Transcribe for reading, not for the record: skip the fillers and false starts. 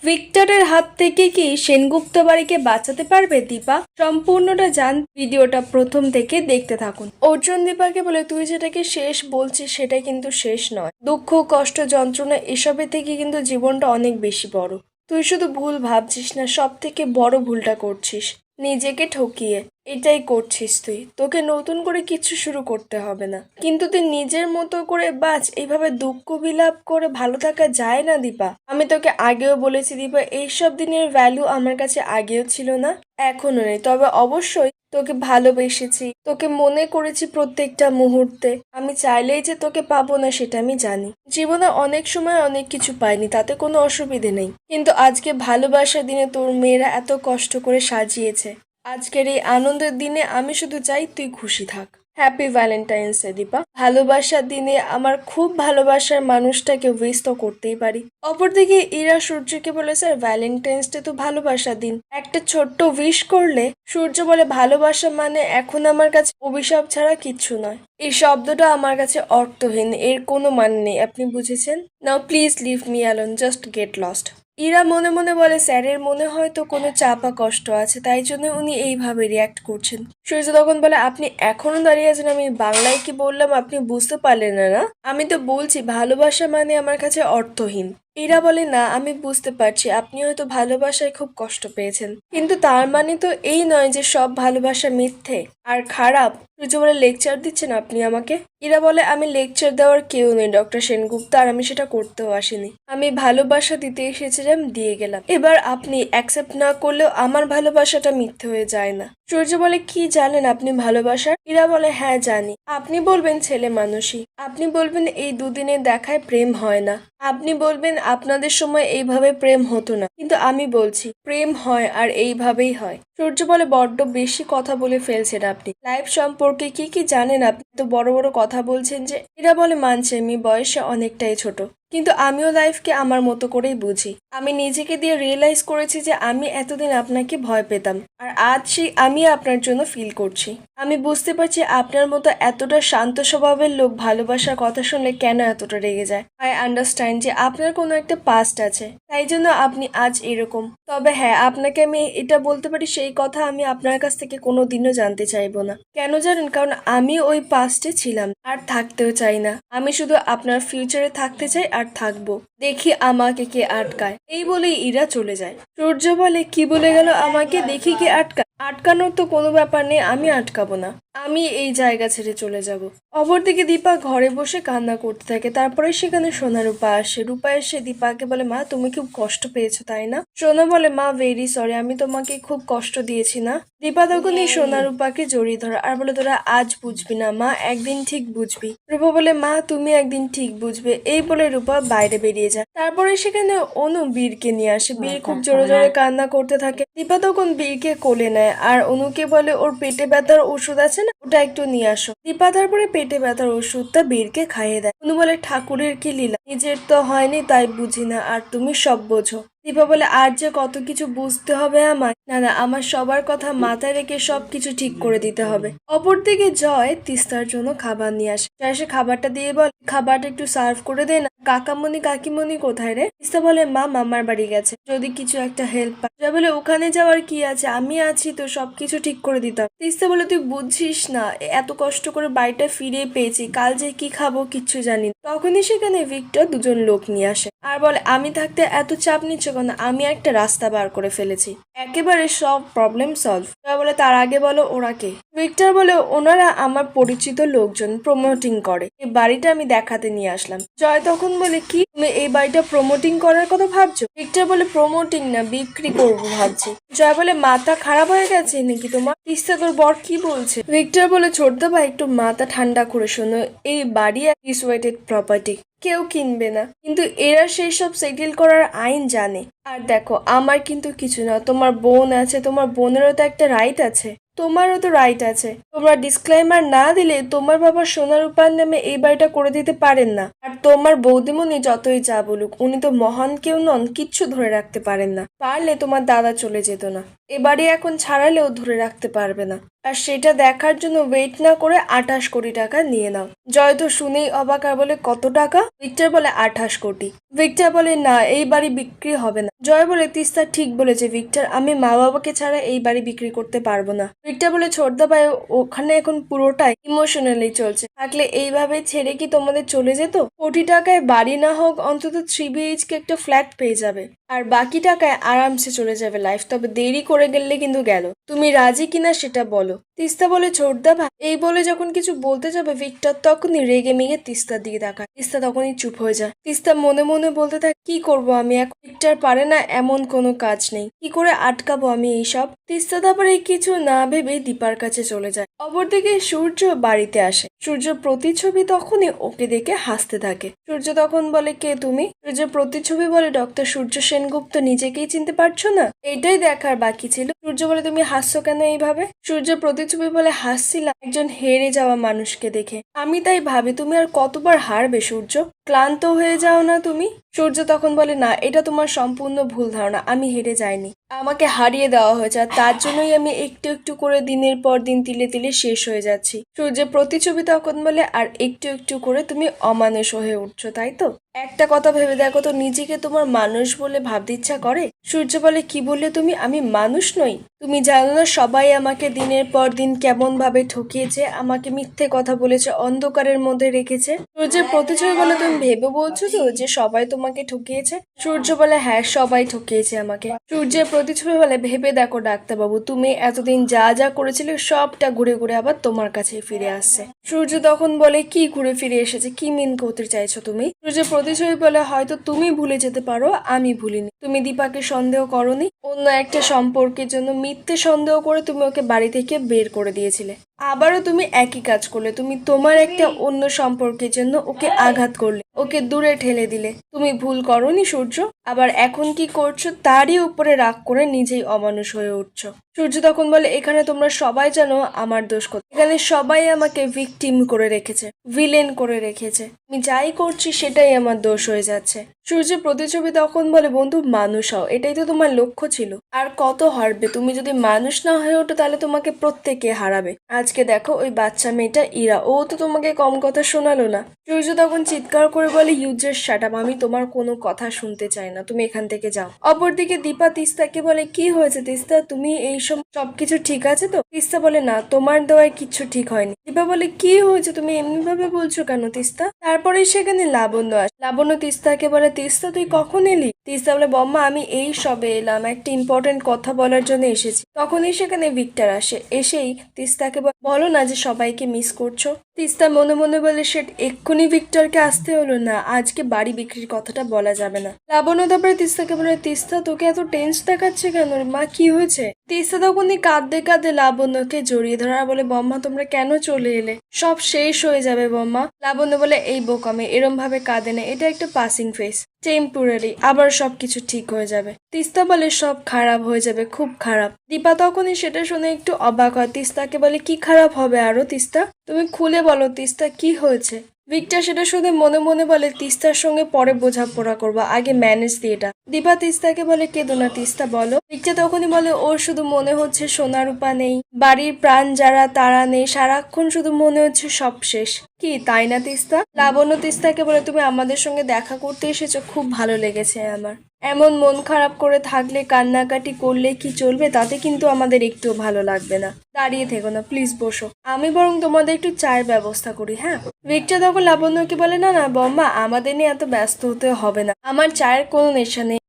ভিক্টরের হাত থেকে কি সেনগুপ্ত বাড়িকে বাঁচাতে পারবে দীপা? সম্পূর্ণটা জান, ভিডিওটা প্রথম থেকে দেখতে থাকুন। অর্জুন দীপাকে বলে, তুই যেটাকে শেষ বলছিস সেটা কিন্তু শেষ নয়। দুঃখ, কষ্ট, যন্ত্রণা এসবের থেকে কিন্তু জীবনটা অনেক বেশি বড়। তুই শুধু ভুল ভাবছিস না, সব থেকে বড় ভুলটা করছিস নিজেকে ঠকিয়ে। এটাই করছিস তুই। তোকে নতুন করে কিছু শুরু করতে হবে না, কিন্তু তুই নিজের মতো করে বাঁচ। এইভাবে দুঃখ বিলাপ করে ভালো থাকা যায় না দীপা। আমি তোকে আগেও বলেছি দীপা, এইসব দিনের ভ্যালু আমার কাছে আগেও ছিল না, এখনো নেই। তবে অবশ্যই তোকে ভালোবেসেছি, তোকে মনে করেছি প্রত্যেকটা মুহূর্তে। আমি চাইলেই যে তোকে পাবো না সেটা আমি জানি। জীবনে অনেক সময় অনেক কিছু পাইনি, তাতে কোনো অসুবিধে নেই, কিন্তু আজকে ভালোবাসার দিনে তোর মেয়েরা এত কষ্ট করে সাজিয়েছে। আজকের এই আনন্দের দিনে আমি শুধু চাই তুই খুশি থাক। Happy Valentine's day Dipa. ভালোবাসার দিনে আমার খুব ভালোবাসার মানুষটাকে উইশ তো করতেই পারি। অপরদিকে ইরা সূর্যকে বলে, স্যার ভ্যালেন্টাইন্স ডে তো ভালোবাসার দিন, একটা ছোট্ট উইশ করলে। সূর্য বলে, ভালোবাসা মানে এখন আমার কাছে অভিশাপ ছাড়া কিচ্ছু নয়। এই শব্দটা আমার কাছে অর্থহীন, এর কোনো মানে নেই, আপনি বুঝেছেন? Now please leave me alone, just get lost. Ira মনে মনে বলে, স্যারের মনে হয়তো কোনো চাপা কষ্ট আছে, তাই জন্য উনি এইভাবে রিয়াক্ট করছেন। সূর্য তখন বলে, আপনি এখনো দাঁড়িয়ে আছেন? আমি বাংলায় কি বললাম আপনি বুঝতে পারলেন না? না, আমি তো বলছি ভালোবাসা মানে আমার কাছে অর্থহীন। ইরা বলে, না আমি বুঝতে পারছি, আপনি হয়তো ভালোবাসায় খুব কষ্ট পেয়েছেন, কিন্তু তার মানে তো এই নয় যে সব ভালোবাসা মিথ্যে আর খারাপ। সূর্য বলে, লেকচার দিচ্ছেন আপনি আমাকে? ইরা বলে, আমি লেকচার দেওয়ার কেউ নেই ডক্টর সেনগুপ্ত, আর আমি সেটা করতেও আসিনি। আমি ভালোবাসা দিতে এসেছিলাম, দিয়ে গেলাম। এবার আপনি অ্যাকসেপ্ট না করলেও আমার ভালোবাসাটা মিথ্যে হয়ে যায় না। সূর্য বলে, কি জানেন আপনি ভালোবাসার? ইরা বলে, হ্যাঁ জানি। আপনি বলবেন ছেলে মানুষই, আপনি বলবেন এই দুদিনের দেখায় প্রেম হয় না, আপনি বলবেন আপনাদের সময় এইভাবে প্রেম হতো না, কিন্তু আমি বলছি প্রেম হয়, আর এইভাবেই হয়। সূর্য বলে, বড্ড বেশি কথা বলে ফেলছেন আপনি। লাইফ সম্পর্কে কি কি জানেন আপনি? তো বড় বড় কথা বলছেন যে। এরা বলে, মানছে আমি বয়সে অনেকটাই ছোট, কিন্তু আমিও লাইফকে আমার মতো করেই বুঝি। আমি নিজেকে দিয়ে রিয়েলাইজ করেছি যে আমি এতদিন আপনাকে ভয় পেতাম, আর আজ সেই আমি আপনার জন্য ফিল করছি। আমি বুঝতে পারছি আপনার মতো এতটা শান্ত স্বভাবের লোক ভালোবাসার কথা শুনলে কেন এতটা রেগে যায়। আই আন্ডারস্ট্যান্ড যে আপনার কোনো একটা পাস্ট আছে, তাই জন্য আপনি আজ এরকম। তবে হ্যাঁ, আপনাকে আমি এটা বলতে পারি, সেই কথা আমি আপনার কাছ থেকে কোনোদিনও জানতে চাইবো না। কেন জানেন? কারণ আমি ওই পাস্টে ছিলাম, আর থাকতেও চাই না। আমি শুধু আপনার ফিউচারে থাকতে চাই, আর থাকবো। দেখি আমাকে কে আটকায়। এই বলেই ইরা চলে যায়। সূর্য বলে, কি বলে গেল আমাকে? দেখি কে আটকায়। আটকানোর তো কোনো ব্যাপার নেই, আমি আটকাবো না, আমি এই জায়গা ছেড়ে চলে যাব। অপরদিকে দীপা ঘরে বসে কান্না করতে থাকে। তারপরে সেখানে সোনা রূপা আসে। রূপা এসে দীপাকে বলে, মা তুমি খুব কষ্ট পেয়েছো তাই না? সোনা বলে, মা ভেরি সরি, আমি তোমাকে খুব কষ্ট দিয়েছি না? দীপা তখন এই সোনা রূপাকে জড়িয়ে ধরে আর বলে, তোরা আজ বুঝবি না মা, একদিন ঠিক বুঝবি। রূপা বলে, মা তুমি একদিন ঠিক বুঝবে। এই বলে রূপা বাইরে বেরিয়ে যায়। তারপরে সেখানে অনু বীরকে নিয়ে আসে। বীর খুব জোরে জোরে কান্না করতে থাকে। দীপা তখন বীরকে কোলে নেয় আর অনুকে বলে, ওর পেটে ব্যথার ওষুধ আছে না, ওটা একটু নিয়ে আসো। দীপা তারপরে পেটে ব্যথার ওষুধটা বীরকে খাইয়ে দেয়। অনু বলে, ঠাকুরের কি লীলা, নিজের তো হয়নি তাই বুঝি না, আর তুমি সব বোঝো। দীপা বলে, আর যে কত কিছু বুঝতে হবে আমার। না না, আমার সবার কথা মাথায় রেখে সবকিছু ঠিক করে দিতে হবে। অপরদিকে জয় তিস্তার জন্য খাবার নিয়ে আসে। জয় সে খাবারটা দিয়ে বলে, খাবারটা একটু সার্ভ করে দে না। কাকামণি কাকিমণি কোথায় রে? তিস্তা বলে, মা মামার বাড়ি গেছে, যদি কিছু একটা হেল্প পায়। জয় বলে, ওখানে যাওয়ার কি আছে, আমি আছি তো, সবকিছু ঠিক করে দিতাম। তিস্তা বলে, তুই বুঝছিস না, এত কষ্ট করে বাড়িটা ফিরে পেয়েছি, কাল যে কি খাবো কিচ্ছু জানি না। তখনই সেখানে ভিক্টর দুজন লোক নিয়ে আসে আর বলে, আমি থাকতে এত চাপ নিচ্ছ কেন? আমি একটা রাস্তা বার করে ফেলেছি, একেবারে সব প্রবলেম সলভ। বলে, তার আগে বলো ওরা কে? ভিক্টর বলে, ওনারা আমার পরিচিত লোকজন, প্রমোটিং করে। এই বাড়িটা আমি দেখাতে নিয়ে আসলাম। জয় তখন বলে, কি তুমি এই বাড়িটা প্রমোটিং করার কথা ভাবছো? ভিক্টর বলে, প্রমোটিং না, বিক্রি করবো ভাবছি। জয় বলে, মাথা খারাপ হয়ে গেছে নাকি তোমার? তিস্তা তোর বর কি বলছে? ভিক্টর বলে, ছোট ভাই একটু মাথা ঠান্ডা করে শোনো, এই বাড়ি ডিসওয়েটেড প্রপার্টি, কেউ কিনবে না, কিন্তু এরা সেই সব সেটেল করার আইন জানে। আর দেখো, আমার কিন্তু কিছু না, তোমার বোন আছে, তোমার বোনেরও তো একটা রাইট আছে। তোমারও তো রাইট আছে। তোমরা ডিসক্লেমার না দিলে তোমার বাবা সোনা রূপার নামে এই বাড়িটা করে দিতে পারেন না। আর তোমার বৌদিমণি যতই যা বলুক, উনি তো মহান কেউ নন, কিচ্ছু ধরে রাখতে পারেন না। পারলে তোমার দাদা চলে যেত না, এবারে এখন ছাড়ালেও ধরে রাখতে পারবে না। আর সেটা দেখার জন্য ওয়েট না করে 28 কোটি টাকা নিয়ে নাও। জয় তো শুনেই অবাক আর বলে, কত টাকা? ভিক্টর বলে 28 কোটি। ভিক্টর বলে, না, এই বাড়ি বিক্রি হবে না। জয় বলে, তিস্তা ঠিক বলেছে ভিক্টর, আমি মা বাবাকে ছাড়া এই বাড়ি বিক্রি করতে পারবো না। ভিক্টর বলে, ছোটদা ভাই, ওখানে এখন পুরোটাই ইমোশনালি চলছে, থাকলে এইভাবে ছেড়ে কি তোমাদের চলে যেত? কোটি টাকায় বাড়ি না হোক, অন্তত 3 BHK একটা ফ্ল্যাট পেয়ে যাবে, আর বাকি টাকায় আরামসে চলে যাবে লাইফ। তবে দেরি করে গেলে কিন্তু গেল। তুমি রাজি কিনা সেটা বলো। তিস্তা বলে, ছোটদা ভাই। এই বলে যখন কিছু বলতে যাবে, ভিক্টর তখনই রেগে মেগে তিস্তার দিকে তাকায়। তিস্তা তখনই চুপ হয়ে যায়। তিস্তা মনে মনে বলতে থাকে, কি করব আমি এখন? ভিক্টর পারে না এমন কোনো কাজ নেই, কি করে আটকাবো আমি এইসব? তিস্তা তারপরে কিছু না ভেবে দীপার কাছে চলে যায়। অপরদিকে সূর্য বাড়িতে আসে। সূর্য প্রতিচ্ছবি তখনই ওকে দেখে হাসতে থাকে। সূর্য তখন বলে, কে তুমি? সূর্য প্রতিচ্ছবি বলে, ডক্টর সূর্য সেনগুপ্ত। নিজেকেই চিনতে পারছো না? এটাই দেখার বাকি ছিল। সূর্য বলে, তুমি হাসছো কেন এইভাবে? সূর্য প্রতিচ্ছবি বলে, হাসছিলাম একজন হেরে যাওয়া মানুষকে দেখে। আমি তাই ভাবি, তুমি আর কতবার হারবে সূর্য? ক্লান্ত হয়ে যাও না তুমি? সূর্য তখন বলে, না, এটা তোমার সম্পূর্ণ ভুল ধারণা। আমি হেরে যাইনি, আমাকে হারিয়ে দেওয়া হয়েছে, আর তার জন্যই আমি একটু একটু করে দিনের পর দিন তিলে তিলে শেষ হয়ে যাচ্ছি। সূর্যের প্রতিচ্ছবি তখন বলে, আর একটু একটু করে তুমি অমানুষ হয়ে উঠছো, তাই তো? একটা কথা ভেবে দেখো তো, নিজেকে তোমার মানুষ বলে ভাবতে ইচ্ছা করে? সূর্য বলে, কি বললে তুমি? আমি মানুষ নই? তুমি জানো না সবাই আমাকে দিনের পর দিন কেমন ভাবে ঠকিয়েছে, আমাকে মিথ্যে কথা বলেছে, অন্ধকারের মধ্যে রেখেছে। সূর্যের প্রতিচ্ছবি বলে, তুমি ভেবে বলছো তো যে সবাই তোমাকে ঠকিয়েছে? সূর্য বলে, হ্যাঁ, সবাই ঠকিয়েছে আমাকে। সূর্যের প্রতিচ্ছবি বলে, ভেবে দেখো ডাক্তারবাবু, তুমি এতদিন যা যা করেছিলে সবটা ঘুরে ঘুরে আবার তোমার কাছেই ফিরে আসছে। সূর্য তখন বলে, কি ঘুরে ফিরে এসেছে? কি মিন করতে চাইছো তুমি? সূর্যের প্রতিচ্ছবি বলে, হয়তো তুমি ভুলে যেতে পারো, আমি ভুলিনি। তুমি দীপাকে সন্দেহ করনি, অন্য একটা সম্পর্কের জন্য মিথ্যে সন্দেহ করে তুমি ওকে বাড়ি থেকে বের করে দিয়েছিলে। আবারও তুমি একই কাজ করলে, তুমি তোমার একটা অন্য সম্পর্কের জন্য ওকে আঘাত করলে, ওকে দূরে ঠেলে দিলে। তুমি ভুল করনি সূর্য? আবার এখন কি করছো? তারই উপরে রাগ করে নিজেই অমানুষ হয়ে উঠছো। সূর্য তখন বলে, এখানে তোমরা সবাই জানো আমার দোষ কোথায়। এখানে সবাই আমাকে ভিকটিম করে রেখেছে, ভিলেন করে রেখেছে। আমি যাই করছি সেটাই আমার দোষ হয়ে যাচ্ছে। সূর্যের প্রতিচ্ছবি তখন বলে, বন্ধু, মানুষ হও, এটাই তো তোমার লক্ষ্য ছিল। আর কত হারবে? তুমি যদি মানুষ না হয়ে ওঠো তাহলে তোমাকে প্রত্যেকে হারাবে। আজকে দেখো ওই বাচ্চা মেয়েটা ইরা, ও তো তোমাকে কম কথা শোনালো না। সূর্য তখন চিৎকার করে বলে, ইউ জাস্ট শাট আপ, আমি তোমার কোনো কথা শুনতে চাই না, তুমি এখান থেকে যাও। অপরদিকে দীপা তিস্তাকে বলে, কি হয়েছে তিস্তা, তুমি এই সবকিছু ঠিক আছে তো? তিস্তা বলে, না, তোমার দেওয়ায় কিচ্ছু ঠিক হয়নি। দীপা বলে, কি হয়েছে? তুমি এমনি ভাবে বলছো কেন তিস্তা? তারপরে সেখানে লাবণ্য আসে। লাবণ্য তিস্তাকে বলে, তিস্তা তুই কখন এলি? তিস্তা বলে, বম্মা, আমি এই সবে এলাম, একটা ইম্পর্টেন্ট কথা বলার জন্য এসেছি। তখনই সেখানে ভিক্টর আসে। এসেই তিস্তাকে বলো না যে সবাইকে মিস করছো। তিস্তা মনে মনে বলে, সে এক্ষুনি ভিক্টরকে আসতে হলো না, আজকে বাড়ি বিক্রির কথাটা বলা যাবে না। লাবণ্য তারপরে তিস্তাকে বলে, তিস্তা তোকে এত টেন্স দেখাচ্ছে কেন মা, কি হয়েছে? তিস্তা তখনই কাঁদতে কাঁদতে লাবণ্যকে জড়িয়ে ধরা বলে, বম্মা, তোমরা কেন চলে এলে? সব শেষ হয়ে যাবে বম্মা। লাবণ্য বলে, এই বোকামে, এরম ভাবে কাঁদে না, এটা একটা পাসিং ফেস, টেম্পোরারি, আবার সবকিছু ঠিক হয়ে যাবে। তিস্তা বলে, সব খারাপ হয়ে যাবে, খুব খারাপ। দীপা তখনই সেটা শুনে একটু অবাক হয়। তিস্তাকে বলে, কি খারাপ হবে আরো তিস্তা? তুমি খুলে বলো তিস্তা, কি হয়েছে? ভিক্টর সেটা শুনে মনে মনে বলে, তিস্তার সঙ্গে পরে বোঝাপড়া করবো, আগে ম্যানেজ দিয়ে এটা। দীপা তিস্তাকে বলে, কেঁদো না তিস্তা, বলো। ভিক্টর তখনই বলে, ওর শুধু মনে হচ্ছে সোনা রূপা নেই, বাড়ির প্রাণ যারা তারা নেই, সারাক্ষণ শুধু মনে হচ্ছে সব শেষ। কি তাই না তিস্তা? লাবণ্য তিস্তাকে বলে, তুমি আমাদের সঙ্গে দেখা করতে এসেছো, খুব ভালো লেগেছে আমার। এমন মন খারাপ করে থাকলে, কান্নাকাটি করলে কি চলবে? তাতে কিন্তু আমাদের একটুও ভালো লাগবে না। দাঁড়িয়ে থেকো না, প্লিজ বসো, আমি বরং তোমাদের একটু চায়ের ব্যবস্থা করি, হ্যাঁ? ভিক্টর তখন লাবণ্যকে বলে, না না বম্মা, আমাদের নিয়ে এত ব্যস্ত হতে হবে না, আমার চায়ের কোনো নেশা নেই,